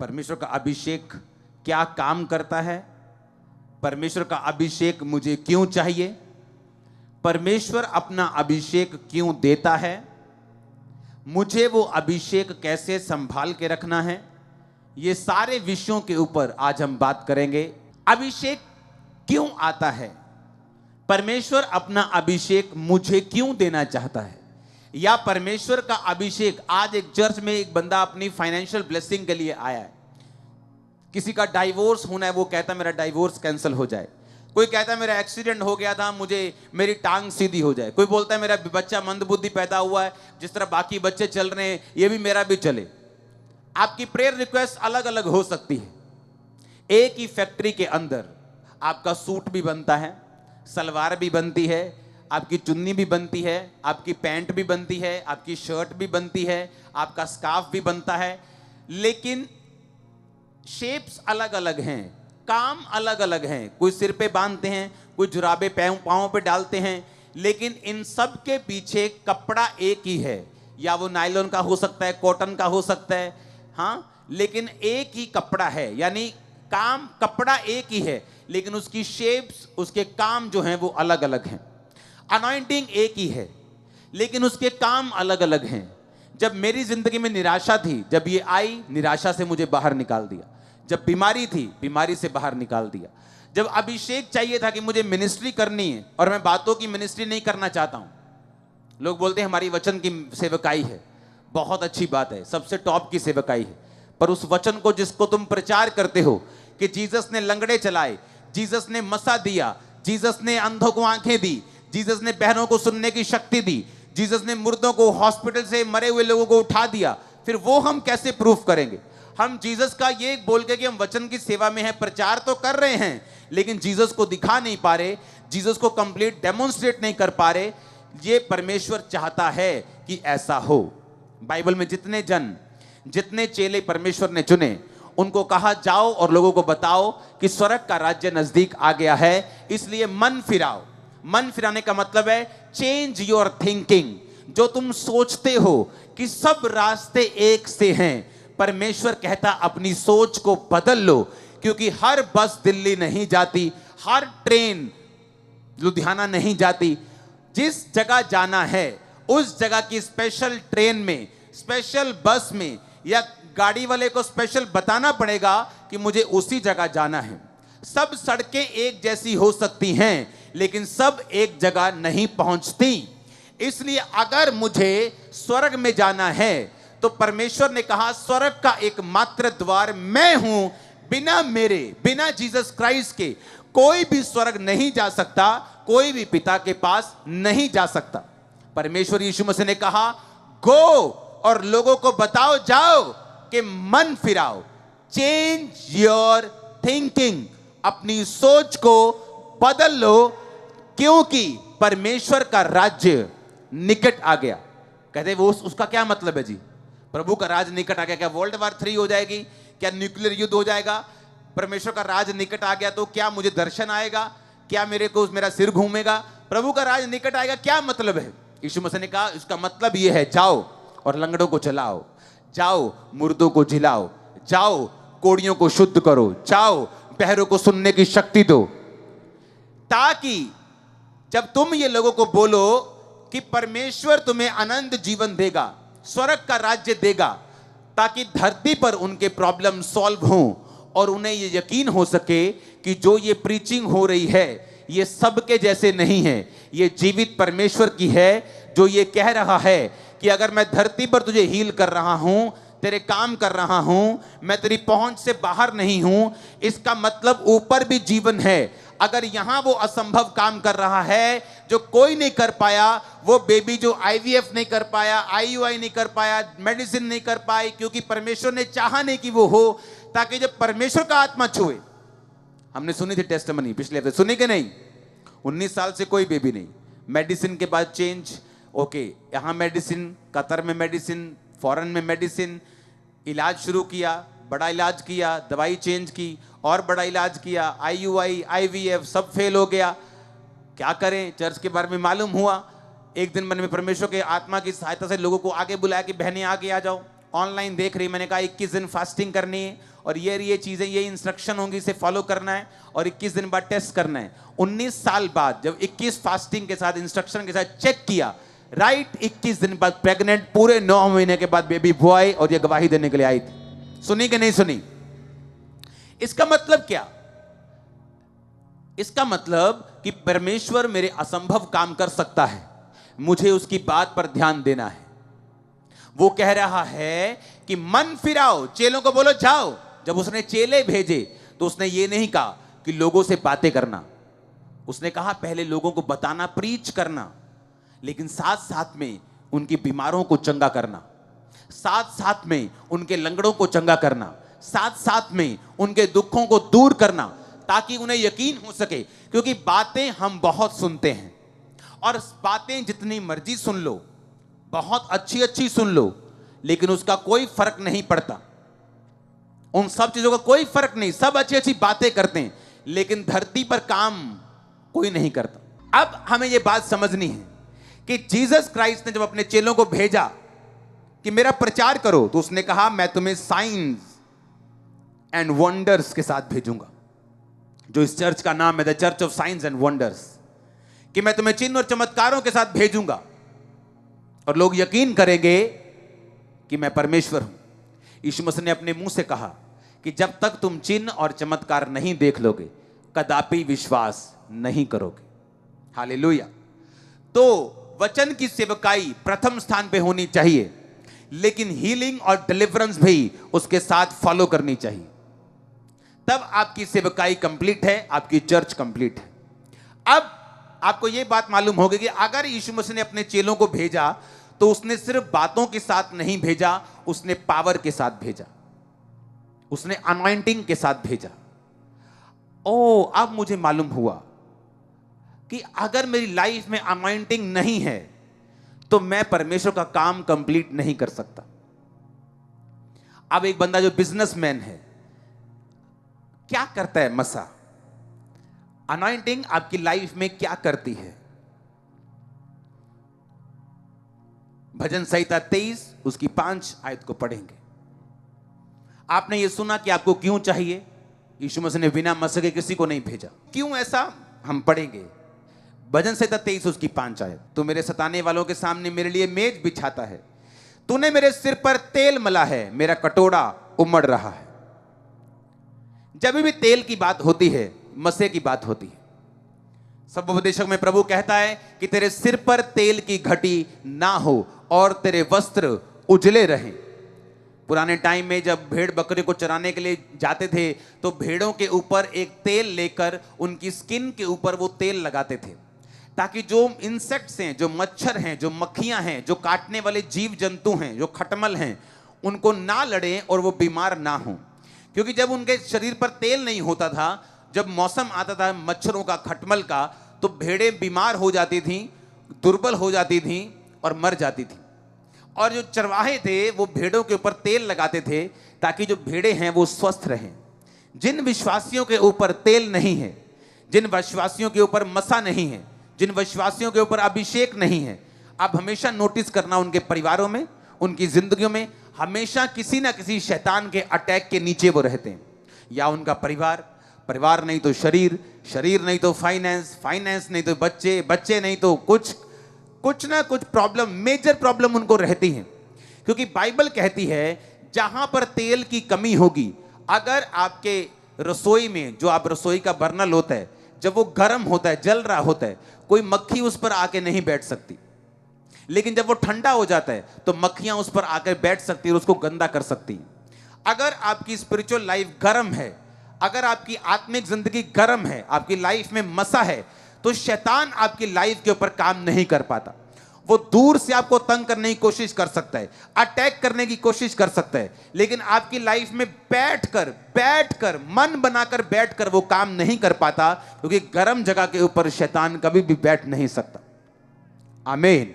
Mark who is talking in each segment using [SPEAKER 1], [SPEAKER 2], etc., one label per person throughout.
[SPEAKER 1] परमेश्वर का अभिषेक क्या काम करता है, परमेश्वर का अभिषेक मुझे क्यों चाहिए, परमेश्वर अपना अभिषेक क्यों देता है, मुझे वो अभिषेक कैसे संभाल के रखना है, ये सारे विषयों के ऊपर आज हम बात करेंगे। अभिषेक क्यों आता है, परमेश्वर अपना अभिषेक मुझे क्यों देना चाहता है, या परमेश्वर का अभिषेक। आज एक चर्च में एक बंदा अपनी फाइनेंशियल ब्लेसिंग के लिए आया है। किसी का डाइवोर्स होना है, वो कहता मेरा डाइवोर्स कैंसिल हो जाए। कोई कहता है मेरा एक्सीडेंट हो गया था, मुझे मेरी टांग सीधी हो जाए। कोई बोलता है मेरा बच्चा मंदबुद्धि पैदा हुआ है, जिस तरह बाकी बच्चे चल रहे हैं ये भी मेरा भी चले। आपकी प्रेयर रिक्वेस्ट अलग अलग हो सकती है। एक ही फैक्ट्री के अंदर आपका सूट भी बनता है, सलवार भी बनती है, आपकी चुन्नी भी बनती है, आपकी पैंट भी बनती है, आपकी शर्ट भी बनती है, आपका स्कार्फ भी बनता है, लेकिन शेप्स अलग अलग हैं, काम अलग अलग हैं। कोई सिर पे बांधते हैं, कोई जुराबे पाँव पे डालते हैं, लेकिन इन सब के पीछे कपड़ा एक ही है। या वो नायलॉन का हो सकता है, कॉटन का हो सकता है, हाँ, लेकिन एक ही कपड़ा है। यानी काम कपड़ा एक ही है, लेकिन उसकी शेप्स, उसके काम जो हैं वो अलग अलग हैं। अनॉइंटिंग एक ही है, लेकिन उसके काम अलग अलग हैं। जब मेरी जिंदगी में निराशा थी, जब ये आई, निराशा से मुझे बाहर निकाल दिया। जब बीमारी थी, बीमारी से बाहर निकाल दिया। जब अभिषेक चाहिए था कि मुझे मिनिस्ट्री करनी है, और मैं बातों की मिनिस्ट्री नहीं करना चाहता हूं। लोग बोलते हैं हमारी वचन की सेवकाई है, बहुत अच्छी बात है, सबसे टॉप की सेवकाई है, पर उस वचन को जिसको तुम प्रचार करते हो कि जीसस ने लंगड़े चलाए, जीसस ने मसा दिया, जीसस ने अंधों को आंखें दी, जीसस ने बहनों को सुनने की शक्ति दी, जीसस ने मुर्दों को, हॉस्पिटल से मरे हुए लोगों को उठा दिया, फिर वो हम कैसे प्रूफ करेंगे? हम जीसस का ये बोल के कि हम वचन की सेवा में हैं, प्रचार तो कर रहे हैं, लेकिन जीसस को दिखा नहीं पा रहे, जीसस को कंप्लीट डेमोन्स्ट्रेट नहीं कर पा रहे। ये परमेश्वर चाहता है कि ऐसा हो। बाइबल में जितने चेले परमेश्वर ने चुने, उनको कहा जाओ और लोगों को बताओ कि स्वर्ग का राज्य नजदीक आ गया है, इसलिए मन फिराओ। मन फिराने का मतलब है चेंज योर थिंकिंग। जो तुम सोचते हो कि सब रास्ते एक से हैं, परमेश्वर कहता अपनी सोच को बदल लो, क्योंकि हर बस दिल्ली नहीं जाती, हर ट्रेन लुधियाना नहीं जाती। जिस जगह जाना है उस जगह की स्पेशल ट्रेन में, स्पेशल बस में, या गाड़ी वाले को स्पेशल बताना पड़ेगा कि मुझे उसी जगह जाना है। सब सड़कें एक जैसी हो सकती हैं, लेकिन सब एक जगह नहीं पहुंचती। इसलिए अगर मुझे स्वर्ग में जाना है, तो परमेश्वर ने कहा स्वर्ग का एकमात्र द्वार मैं हूं। बिना जीसस क्राइस्ट के कोई भी स्वर्ग नहीं जा सकता, कोई भी पिता के पास नहीं जा सकता। परमेश्वर यीशु मसीह ने कहा गो और लोगों को बताओ, जाओ कि मन फिराओ, चेंज योर थिंकिंग, अपनी सोच को बदल लो, क्योंकि परमेश्वर का राज्य निकट आ गया। कहते वो उसका क्या मतलब है जी? प्रभु का राज निकट आ गया, क्या वर्ल्ड वॉर 3 हो जाएगी? क्या न्यूक्लियर युद्ध हो जाएगा? परमेश्वर का राज निकट आ गया तो क्या मुझे दर्शन आएगा? क्या मेरा सिर घूमेगा? प्रभु का राज निकट आएगा, क्या मतलब है? यीशु मसीह ने कहा इसका मतलब यह है, जाओ और लंगड़ों को चलाओ, जाओ मुर्दों को जिलाओ, जाओ कोड़ियों को शुद्ध करो, जाओ बहरों को सुनने की शक्ति दो, ताकि जब तुम ये लोगों को बोलो कि परमेश्वर तुम्हें अनंत जीवन देगा, स्वर्ग का राज्य देगा, ताकि धरती पर उनके प्रॉब्लम सॉल्व हों और उन्हें ये यकीन हो सके कि जो ये प्रीचिंग हो रही है ये सबके जैसे नहीं है, ये जीवित परमेश्वर की है, जो ये कह रहा है कि अगर मैं धरती पर तुझे हील कर रहा हूं, तेरे काम कर रहा हूं, मैं तेरी पहुंच से बाहर नहीं हूं, इसका मतलब ऊपर भी जीवन है। अगर यहां वो असंभव काम कर रहा है जो कोई नहीं कर पाया, वो बेबी जो आईवीएफ नहीं कर पाया, आईयूआई नहीं कर पाया, मेडिसिन नहीं कर पाई, क्योंकि परमेश्वर ने चाहा नहीं कि वो हो, ताकि जब परमेश्वर का आत्मा छुए। हमने सुनी थी टेस्टिमनी पिछले हफ्ते, सुनी कि नहीं? 19 साल से कोई बेबी नहीं, मेडिसिन के बाद चेंज, ओके, यहां मेडिसिन, कतर में मेडिसिन, फॉरेन में मेडिसिन, इलाज शुरू किया, बड़ा इलाज किया, दवाई चेंज की और बड़ा इलाज किया, आईयूआई, आईवीएफ सब फेल हो गया। क्या करें? चर्च के बारे में मालूम हुआ। एक दिन मन में परमेश्वर के आत्मा की सहायता से लोगों को आगे बुलाया कि बहनें आगे आ जाओ, ऑनलाइन देख रही, मैंने कहा 21 दिन फास्टिंग करनी है और ये चीजें, ये इंस्ट्रक्शन होंगी, इसे फॉलो करना है और 21 दिन बाद टेस्ट करना है। 19 साल बाद जब 21 फास्टिंग के साथ, इंस्ट्रक्शन के साथ चेक किया, राइट 21 दिन बाद प्रेग्नेंट, पूरे 9 महीने के बाद बेबी बॉय, और ये गवाही देने के लिए आई थी। सुनी कि नहीं सुनी? इसका मतलब क्या? इसका मतलब कि परमेश्वर मेरे असंभव काम कर सकता है, मुझे उसकी बात पर ध्यान देना है। वो कह रहा है कि मन फिराओ, चेलों को बोलो जाओ। जब उसने चेले भेजे तो उसने ये नहीं कहा कि लोगों से बातें करना, उसने कहा पहले लोगों को बताना, प्रीच करना, लेकिन साथ साथ में उनकी बीमारों को चंगा करना, साथ साथ में उनके लंगड़ों को चंगा करना, साथ साथ में उनके दुखों को दूर करना, ताकि उन्हें यकीन हो सके। क्योंकि बातें हम बहुत सुनते हैं और बातें जितनी मर्जी सुन लो, बहुत अच्छी अच्छी सुन लो, लेकिन उसका कोई फर्क नहीं पड़ता। उन सब चीजों का कोई फर्क नहीं, सब अच्छी अच्छी बातें करते हैं, लेकिन धरती पर काम कोई नहीं करता। अब हमें यह बात समझनी है कि जीसस क्राइस्ट ने जब अपने चेलों को भेजा कि मेरा प्रचार करो, तो उसने कहा मैं तुम्हें साइंस एंड वंडर्स के साथ भेजूंगा, जो इस चर्च का नाम है the church of science and wonders, कि मैं तुम्हें चिन्ह और चमत्कारों के साथ भेजूंगा और लोग यकीन करेंगे कि मैं परमेश्वर हूं। यीशु मसीह ने अपने मुंह से कहा कि जब तक तुम चिन्ह और चमत्कार नहीं देख लोगे, कदापि विश्वास नहीं करोगे। हालेलुया। तो वचन की सेवकाई प्रथम स्थान पे होनी चाहिए, लेकिन हीलिंग और डिलीवरेंस भी उसके साथ फॉलो करनी चाहिए। तब आपकी सेवकाई कंप्लीट है, आपकी चर्च कंप्लीट है। अब आपको यह बात मालूम होगी कि अगर यीशु मसीह ने अपने चेलों को भेजा तो उसने सिर्फ बातों के साथ नहीं भेजा, उसने पावर के साथ भेजा, उसने अनॉइंटिंग के साथ भेजा। ओ, अब मुझे मालूम हुआ कि अगर मेरी लाइफ में अनॉइंटिंग नहीं है तो मैं परमेश्वर का काम कंप्लीट नहीं कर सकता। अब एक बंदा जो बिजनेसमैन है, क्या करता है? मसा। अनॉइंटिंग आपकी लाइफ में क्या करती है? भजन संहिता 23 उसकी 5 आयत को पढ़ेंगे। आपने ये सुना कि आपको क्यों चाहिए? यीशु मसीह ने बिना मसा के किसी को नहीं भेजा। क्यों ऐसा? हम पढ़ेंगे। भजन संहिता 23 उसकी 5 आयत। तू मेरे सताने वालों के सामने मेरे लिए मेज बिछाता है, तूने मेरे सिर पर तेल मला है, मेरा कटोरा उमड़ रहा है। जब भी तेल की बात होती है, मसे की बात होती है। सब उपदेशक में प्रभु कहता है कि तेरे सिर पर तेल की घटी ना हो और तेरे वस्त्र उजले रहें। पुराने टाइम में जब भेड़ बकरे को चराने के लिए जाते थे तो भेड़ों के ऊपर एक तेल लेकर उनकी स्किन के ऊपर वो तेल लगाते थे, ताकि जो इंसेक्ट्स हैं, जो मच्छर हैं, जो मक्खियां हैं, जो काटने वाले जीव जंतु हैं, जो खटमल हैं, उनको ना लड़ें और वो बीमार ना हों। क्योंकि जब उनके शरीर पर तेल नहीं होता था, जब मौसम आता था मच्छरों का, खटमल का, तो भेड़ें बीमार हो जाती थीं, दुर्बल हो जाती थीं और मर जाती थीं। और जो चरवाहे थे वो भेड़ों के ऊपर तेल लगाते थे ताकि जो भेड़ें हैं वो स्वस्थ रहें। जिन विश्वासियों के ऊपर तेल नहीं है, जिन विश्वासियों के ऊपर मसा नहीं है, जिन विश्वासियों के ऊपर अभिषेक नहीं है, आप हमेशा नोटिस करना उनके परिवारों में, उनकी जिंदगियों में हमेशा किसी ना किसी शैतान के अटैक के नीचे वो रहते हैं। या उनका परिवार, परिवार नहीं तो शरीर, शरीर नहीं तो फाइनेंस, फाइनेंस नहीं तो बच्चे, बच्चे नहीं तो कुछ ना कुछ प्रॉब्लम, मेजर प्रॉब्लम उनको रहती है। क्योंकि बाइबल कहती है जहां पर तेल की कमी होगी, अगर आपके रसोई में जो आप रसोई का बर्नल होता है, जब वो गर्म होता है, जल रहा होता है, कोई मक्खी उस पर आके नहीं बैठ सकती। लेकिन जब वो ठंडा हो जाता है तो मक्खियां उस पर आकर बैठ सकती है और उसको गंदा कर सकती हैं। अगर आपकी स्पिरिचुअल लाइफ गर्म है, अगर आपकी आत्मिक जिंदगी गर्म है, आपकी लाइफ में मसा है, तो शैतान आपकी लाइफ के ऊपर काम नहीं कर पाता। वो दूर से आपको तंग करने की कोशिश कर सकता है, अटैक करने की कोशिश कर सकता है, लेकिन आपकी लाइफ में बैठकर मन बनाकर बैठकर वो काम नहीं कर पाता, क्योंकि गर्म जगह के ऊपर शैतान कभी भी बैठ नहीं सकता। आमीन।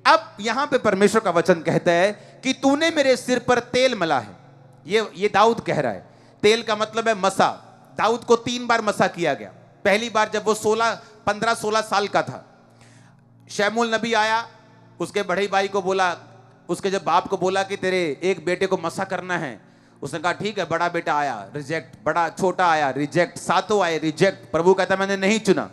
[SPEAKER 1] अब यहां पे परमेश्वर का वचन कहता है कि तूने मेरे सिर पर तेल मला है। ये दाऊद कह रहा है। तेल का मतलब है मसा। दाऊद को 3 बार मसा किया गया। पहली बार जब वो 15-16 साल का था, शमूएल नबी आया, उसके बड़े भाई को बोला उसके जब बाप को बोला कि तेरे एक बेटे को मसा करना है, उसने कहा ठीक है, बड़ा बेटा आया रिजेक्ट, बड़ा छोटा आया रिजेक्ट, सातों आए रिजेक्ट। प्रभु कहता मैंने नहीं चुना,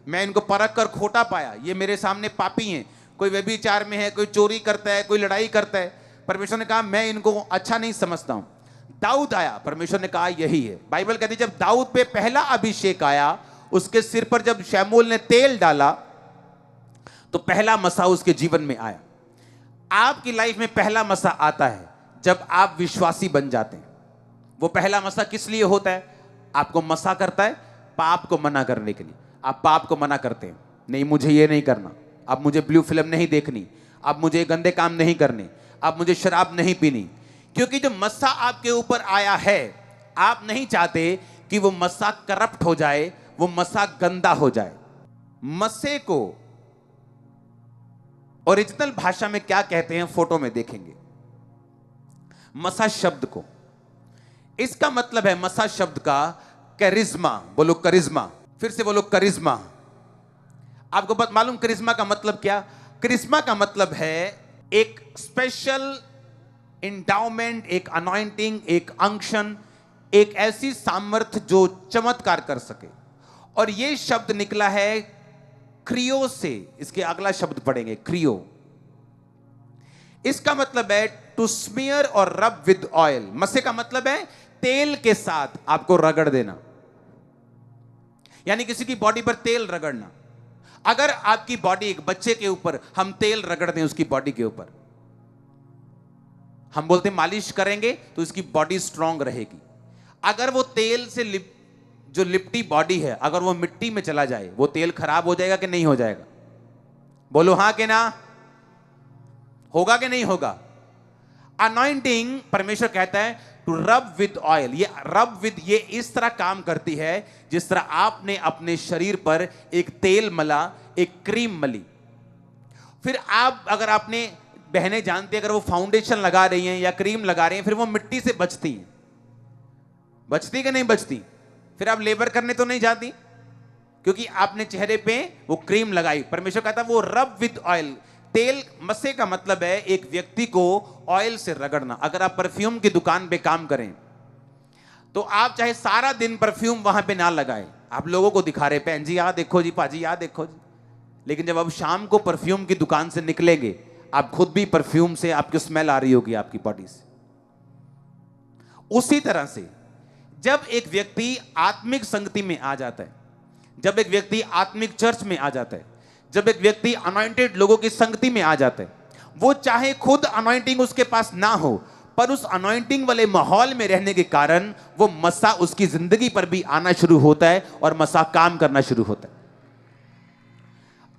[SPEAKER 1] मैं इनको परख कर खोटा पाया, ये मेरे सामने पापी हैं, कोई व्यभिचार में है, कोई चोरी करता है, कोई लड़ाई करता है। परमेश्वर ने कहा मैं इनको अच्छा नहीं समझता हूं। दाऊद आया, परमेश्वर ने कहा यही है। बाइबल कहती है जब दाऊद पे पहला अभिषेक आया, उसके सिर पर जब शमूएल ने तेल डाला तो पहला मसा उसके जीवन में आया। आपकी लाइफ में पहला मसा आता है जब आप विश्वासी बन जाते हैं। वो पहला मसा किस लिए होता है? आपको मसा करता है पाप को मना करने के लिए। आप पाप को मना करते हैं, नहीं मुझे ये नहीं करना, अब मुझे ब्लू फिल्म नहीं देखनी, अब मुझे गंदे काम नहीं करने, अब मुझे शराब नहीं पीनी। क्योंकि जो मसा आपके ऊपर आया है, आप नहीं चाहते कि वो मसा करप्ट हो जाए, वो मसा गंदा हो जाए। मसे को ओरिजिनल भाषा में क्या कहते हैं फोटो में देखेंगे। मसा शब्द को, इसका मतलब है मसा शब्द का करिश्मा। बोलो करिश्मा, फिर से बोलो करिश्मा। आपको मालूम करिश्मा का मतलब क्या? करिश्मा का मतलब है एक स्पेशल इंडाउमेंट, एक अनॉइंटिंग, एक अंक्शन, एक ऐसी सामर्थ्य जो चमत्कार कर सके। और यह शब्द निकला है क्रियो से। इसके अगला शब्द पढ़ेंगे क्रियो। इसका मतलब है टू स्मीयर और रब विद ऑयल। मसे का मतलब है तेल के साथ आपको रगड़ देना, यानी किसी की बॉडी पर तेल रगड़ना। अगर आपकी बॉडी, एक बच्चे के ऊपर हम तेल रगड़ दें, उसकी बॉडी के ऊपर हम बोलते हैं मालिश करेंगे तो इसकी बॉडी स्ट्रांग रहेगी। अगर वो तेल से जो लिपटी बॉडी है, अगर वो मिट्टी में चला जाए, वो तेल खराब हो जाएगा कि नहीं हो जाएगा? बोलो हां कि ना, होगा कि नहीं होगा? अनॉइंटिंग, परमेश्वर कहता है टू रब विद ऑयल। ये रब विद, ये इस तरह काम करती है जिस तरह आपने अपने शरीर पर एक तेल मला, एक क्रीम मली। फिर आप, अगर आपने, बहनें जानती है, अगर वो फाउंडेशन लगा रही हैं या क्रीम लगा रही हैं, फिर वो मिट्टी से बचती हैं। बचती कि नहीं बचती? फिर आप लेबर करने तो नहीं जाती, क्योंकि आपने चेहरे पे वो क्रीम लगाई। परमेश्वर कहता है वो रब विद ऑयल। तेल, मसे का मतलब है एक व्यक्ति को ऑयल से रगड़ना। अगर आप परफ्यूम की दुकान पे काम करें तो आप चाहे सारा दिन परफ्यूम वहां पे ना लगाएं, आप लोगों को दिखा रहे, बहन जी यहां देखो जी, पाजी यहां देखो जी, लेकिन जब आप शाम को परफ्यूम की दुकान से निकलेंगे, आप खुद भी परफ्यूम से आपकी स्मेल आ रही होगी आपकी बॉडी से। उसी तरह से जब एक व्यक्ति आत्मिक संगति में आ जाता है, जब एक व्यक्ति आत्मिक चर्च में आ जाता है, जब एक व्यक्ति अनॉइंटेड लोगों की संगति में आ जाता है, वो चाहे खुद अनॉइंटिंग उसके पास ना हो, पर उस अनॉइंटिंग वाले माहौल में रहने के कारण वो मसा उसकी जिंदगी पर भी आना शुरू होता है और मसा काम करना शुरू होता है।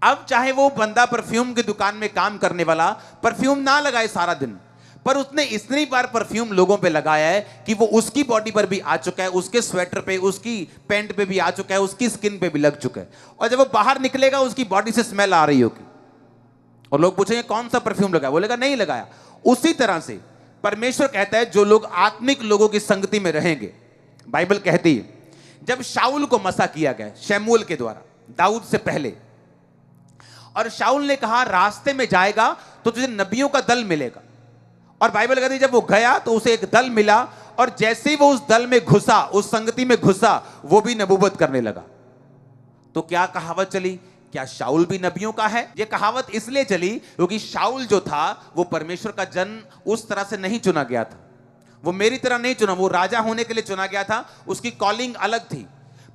[SPEAKER 1] अब चाहे वो बंदा परफ्यूम की दुकान में काम करने वाला परफ्यूम ना लगाए सारा दिन, पर उसने इतनी बार परफ्यूम लोगों पे लगाया है कि वो उसकी बॉडी पर भी आ चुका है, उसके स्वेटर पे, उसकी पैंट पे भी आ चुका है, उसकी स्किन पे भी लग चुका है। और जब वो बाहर निकलेगा उसकी बॉडी से स्मेल आ रही होगी और लोग पूछेंगे कौन सा परफ्यूम लगाया, बोलेगा नहीं लगाया। उसी तरह से परमेश्वर कहता है जो लोग आत्मिक लोगों की संगति में रहेंगे, बाइबल कहती है जब शाऊल को मसा किया गया शमूएल के द्वारा, दाऊद से पहले, और शाऊल ने कहा रास्ते में जाएगा तो तुझे नबियों का दल मिलेगा। और बाइबल कहती है जब वो गया तो उसे एक दल मिला, और जैसे ही वो उस दल में घुसा, उस संगति में घुसा, वो भी नबूवत करने लगा। तो क्या कहावत चली, क्या शाऊल भी नबियों का है? ये कहावत इसलिए चली क्योंकि शाऊल जो था वो परमेश्वर का जन उस तरह से नहीं चुना गया था, वो मेरी तरह नहीं चुना, वो राजा होने के लिए चुना गया था, उसकी कॉलिंग अलग थी।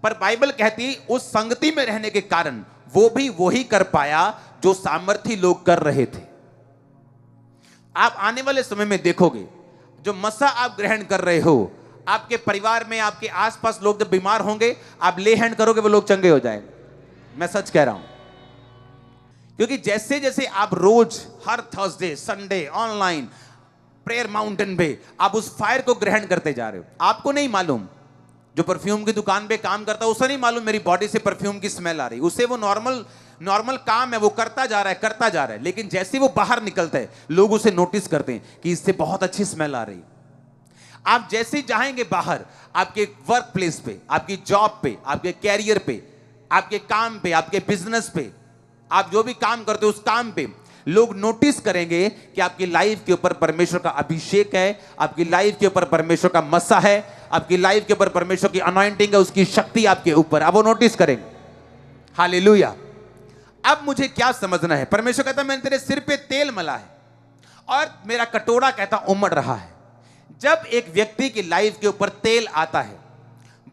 [SPEAKER 1] पर बाइबल कहती उस संगति में रहने के कारण वो भी वही कर पाया जो सामर्थी लोग कर रहे थे। आप आने वाले समय में देखोगे जो मसा आप ग्रहण कर रहे हो, आपके परिवार में, आपके आसपास लोग जब बीमार होंगे, आप ले हैंड करोगे वो लोग चंगे हो जाएंगे। मैं सच कह रहा हूं, क्योंकि जैसे जैसे आप रोज हर Thursday, Sunday online prayer mountain पे आप उस फायर को ग्रहण करते जा रहे हो, आपको नहीं मालूम, जो परफ्यूम की दुकान पे काम करता है उसे नहीं मालूम मेरी बॉडी से परफ्यूम की स्मेल आ रही, उसे वो नॉर्मल काम है, वो करता जा रहा है, लेकिन जैसे वो बाहर निकलता है लोग उसे नोटिस करते हैं कि इससे बहुत अच्छी स्मेल आ रही। आप जैसे ही जाएंगे बाहर, आपके वर्क प्लेस पे, आपकी जॉब पे, आपके कैरियर पे, आपके काम पे, आपके बिजनेस पे, आप जो भी काम करते हो उस काम पे लोग नोटिस करेंगे कि आपकी लाइफ के ऊपर परमेश्वर का अभिषेक है, आपकी लाइफ के ऊपर परमेश्वर का मस्सा है, आपकी लाइफ के ऊपर परमेश्वर की अनॉइंटिंग है, उसकी शक्ति आपके ऊपर, अब वो नोटिस करेंगे। हालेलुया। अब मुझे क्या समझना है? परमेश्वर कहता है मैंने तेरे सिर पे तेल मला है और मेरा कटोरा कहता उमड़ रहा है। जब एक व्यक्ति की लाइफ के ऊपर तेल आता है,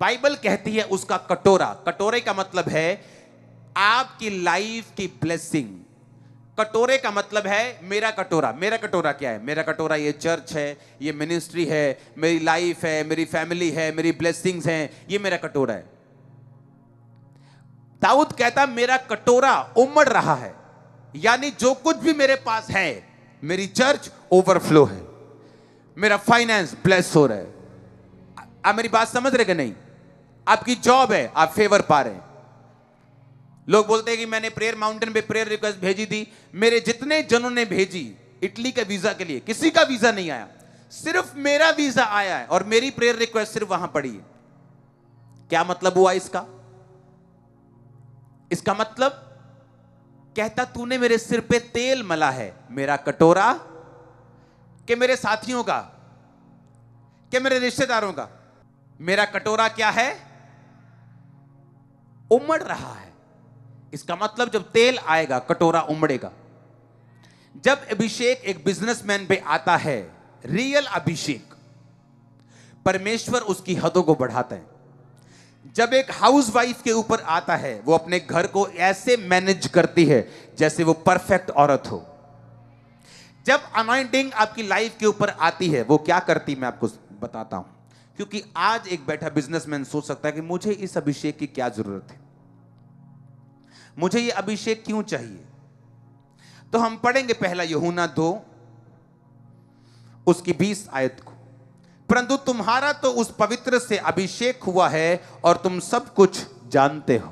[SPEAKER 1] बाइबल कहती है उसका कटोरा, कटोरे का मतलब है आपकी लाइफ की ब्लेसिंग। कटोरे का मतलब है मेरा कटोरा। मेरा कटोरा क्या है? मेरा कटोरा ये चर्च है, ये मिनिस्ट्री है, मेरी लाइफ है, मेरी फैमिली है, मेरी ब्लेसिंग्स हैं, ये मेरा कटोरा है। दाऊद कहता मेरा कटोरा उमड़ रहा है, यानी जो कुछ भी मेरे पास है, मेरी चर्च ओवरफ्लो है, मेरा फाइनेंस ब्लेस हो रहा है। आप मेरी बात समझ रहे कि नहीं? आपकी जॉब है, आप फेवर पा रहे हैं। लोग बोलते हैं कि मैंने प्रेयर माउंटेन पे प्रेयर रिक्वेस्ट भेजी थी, मेरे जितने जनों ने भेजी इटली के वीजा के लिए, किसी का वीजा नहीं आया, सिर्फ मेरा वीजा आया है और मेरी प्रेयर रिक्वेस्ट सिर्फ वहां पड़ी है। क्या मतलब हुआ इसका? इसका मतलब कहता तूने मेरे सिर पे तेल मला है, मेरा कटोरा कि मेरे साथियों का, कि मेरे रिश्तेदारों का, मेरा कटोरा क्या है? उमड़ रहा है। इसका मतलब जब तेल आएगा कटोरा उमड़ेगा। जब अभिषेक एक बिजनेसमैन पे आता है, रियल अभिषेक, परमेश्वर उसकी हदों को बढ़ाता है। जब एक हाउसवाइफ के ऊपर आता है, वो अपने घर को ऐसे मैनेज करती है जैसे वो परफेक्ट औरत हो। जब अनॉइंटिंग आपकी लाइफ के ऊपर आती है, वो क्या करती मैं आपको बताता हूं, क्योंकि आज एक बैठा बिजनेसमैन सोच सकता है कि मुझे इस अभिषेक की क्या जरूरत है, मुझे ये अभिषेक क्यों चाहिए। तो हम पढ़ेंगे पहला यूहन्ना 2 उसकी 20 आयत को। परंतु तुम्हारा तो उस पवित्र से अभिषेक हुआ है और तुम सब कुछ जानते हो।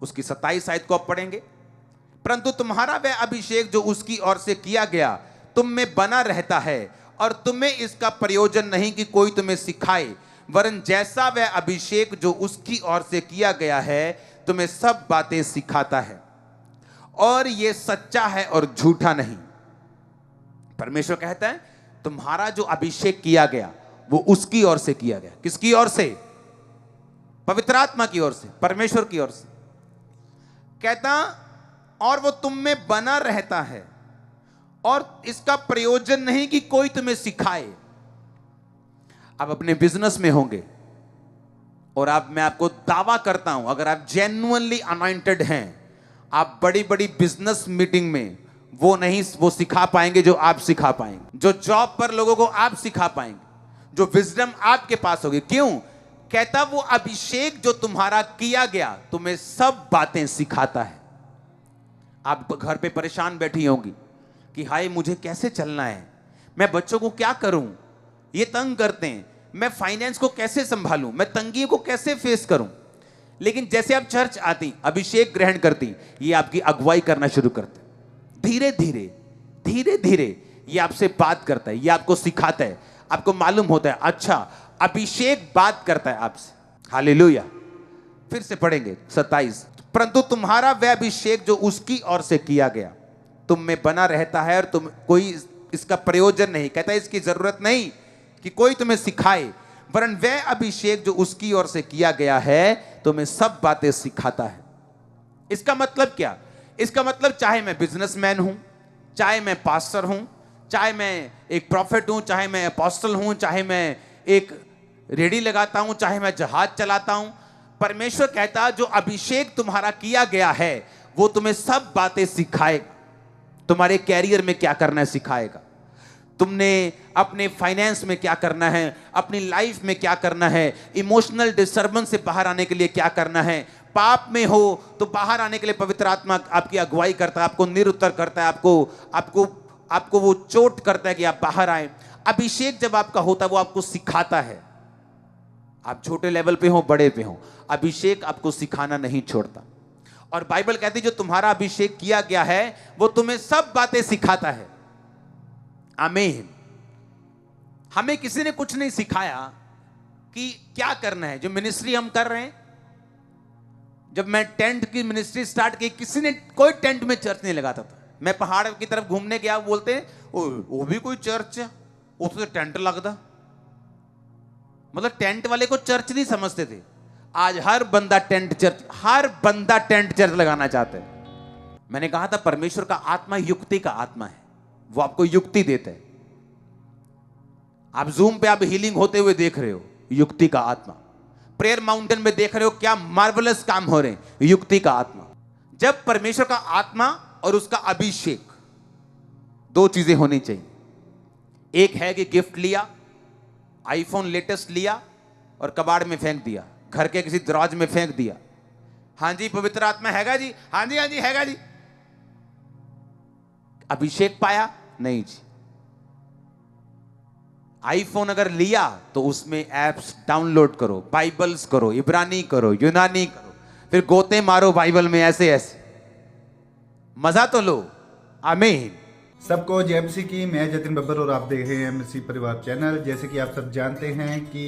[SPEAKER 1] उसकी 27 आयत को आप पढ़ेंगे। परंतु तुम्हारा वह अभिषेक जो उसकी ओर से किया गया तुम में बना रहता है और तुम्हें इसका प्रयोजन नहीं कि कोई तुम्हें सिखाए, वरन जैसा वह अभिषेक जो उसकी ओर से किया गया है तुम्हें सब बातें सिखाता है, और यह सच्चा है और झूठा नहीं। परमेश्वर कहता है तुम्हारा जो अभिषेक किया गया वो उसकी ओर से किया गया। किसकी ओर से? पवित्र आत्मा की ओर से, परमेश्वर की ओर से। कहता और वो तुम में बना रहता है और इसका प्रयोजन नहीं कि कोई तुम्हें सिखाए। आप अपने बिजनेस में होंगे और मैं आपको दावा करता हूं, अगर आप जेन्युइनली अनॉइंटेड हैं, आप बड़ी बड़ी बिजनेस मीटिंग में वो सिखा पाएंगे जो आप सिखा पाएंगे, जो जॉब पर लोगों को आप सिखा पाएंगे, जो विजडम आपके पास होगी। क्यों? कहता वो अभिषेक जो तुम्हारा किया गया तुम्हें सब बातें सिखाता है। आप घर पे परेशान बैठी होंगी कि हाय मुझे कैसे चलना है, मैं बच्चों को क्या करूं, ये तंग करते हैं, मैं फाइनेंस को कैसे संभालूं, मैं तंगियों को कैसे फेस करूं। लेकिन जैसे आप चर्च आती, अभिषेक ग्रहण करती, ये आपकी अगुवाई करना शुरू करते। धीरे धीरे धीरे धीरे ये आपसे बात करता है, ये आपको सिखाता है, आपको मालूम होता है अच्छा अभिषेक बात करता है आपसे। हालेलुया। फिर से पढ़ेंगे 27। परंतु तुम्हारा वह अभिषेक जो उसकी ओर से किया गया तुम में बना रहता है और तुम कोई इसका प्रयोजन नहीं, कहता है इसकी जरूरत नहीं कि कोई तुम्हें सिखाए, वरन वह अभिषेक जो उसकी ओर से किया गया है तुम्हें सब बातें सिखाता है। इसका मतलब क्या? इसका मतलब चाहे मैं बिजनेसमैन हूं, चाहे मैं पास्टर हूं, चाहे मैं एक प्रॉफिट हूं, चाहे मैं अपोस्टल हूं, चाहे मैं एक रेडी लगाता हूं, चाहे मैं जहाज चलाता हूं, परमेश्वर कहता जो अभिषेक तुम्हारा किया गया है वो तुम्हें सब बातें सिखाएगा। तुम्हारे कैरियर में क्या करना है सिखाएगा, तुमने अपने फाइनेंस में क्या करना है, अपनी लाइफ में क्या करना है, इमोशनल डिस्टर्बेंस से बाहर आने के लिए क्या करना है, पाप में हो तो बाहर आने के लिए पवित्र आत्मा आपकी अगुवाई करता है, आपको निरुत्तर करता है, आपको वो चोट करता है कि आप बाहर आए। अभिषेक जब आपका होता है वो आपको सिखाता है। आप छोटे लेवल पे हो बड़े पे हो, अभिषेक आपको सिखाना नहीं छोड़ता। और बाइबल कहती है जो तुम्हारा अभिषेक किया गया है वो तुम्हें सब बातें सिखाता है। आमीन। हमें किसी ने कुछ नहीं सिखाया कि क्या करना है। जो मिनिस्ट्री हम कर रहे हैं, जब मैं टेंट की मिनिस्ट्री स्टार्ट की, किसी ने कोई टेंट में चर्च नहीं लगाता था। मैं पहाड़ की तरफ घूमने गया, बोलते वो भी कोई चर्च है, उससे टेंट लगता। मतलब टेंट वाले को चर्च नहीं समझते थे। आज हर बंदा टेंट चर्च लगाना चाहता है। मैंने कहा था परमेश्वर का आत्मा युक्ति का आत्मा है, वो आपको युक्ति देता है। आप जूम पे आप हीलिंग होते हुए देख रहे हो, युक्ति का आत्मा। प्रेयर माउंटेन में देख रहे हो क्या मार्वलस काम हो रहे हैं, युक्ति का आत्मा। जब परमेश्वर का आत्मा और उसका अभिषेक, दो चीजें होनी चाहिए। एक है कि गिफ्ट लिया, आईफोन लेटेस्ट लिया और कबाड़ में फेंक दिया, घर के किसी दराज में फेंक दिया। हाँ जी पवित्र आत्मा हैगा जी, हाँ जी हैगा जी। अभिषेक पाया नहीं जी। आईफोन अगर लिया तो उसमें एप्स डाउनलोड करो, बाइबल्स करो, इब्रानी करो, यूनानी करो, फिर गोते मारो बाइबल में ऐसे ऐसे, मजा तो लो। आमीन।
[SPEAKER 2] सबको जय मसीह की। मैं जतिन बब्बर और आप देख रहे हैं मसीह परिवार चैनल। जैसे कि आप सब जानते हैं कि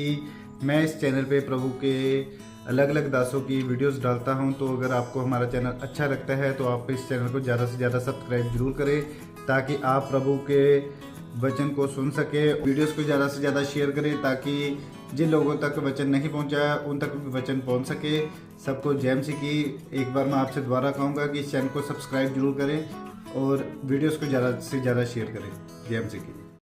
[SPEAKER 2] मैं इस चैनल पे प्रभु के अलग अलग दासों की वीडियोस डालता हूं, तो अगर आपको हमारा चैनल अच्छा लगता है तो आप इस चैनल को ज़्यादा से ज़्यादा सब्सक्राइब जरूर करें, ताकि आप प्रभु के वचन को सुन सके। वीडियोस को ज़्यादा से ज़्यादा शेयर करें, ताकि जिन लोगों तक वचन नहीं पहुंचा उन तक भी वचन पहुंच सके। सबको जय मसीह की। एक बार मैं आपसे दोबारा कहूँगा कि इस चैनल को सब्सक्राइब जरूर करें और वीडियोस को ज़्यादा से ज़्यादा शेयर करें। जय मसीह की।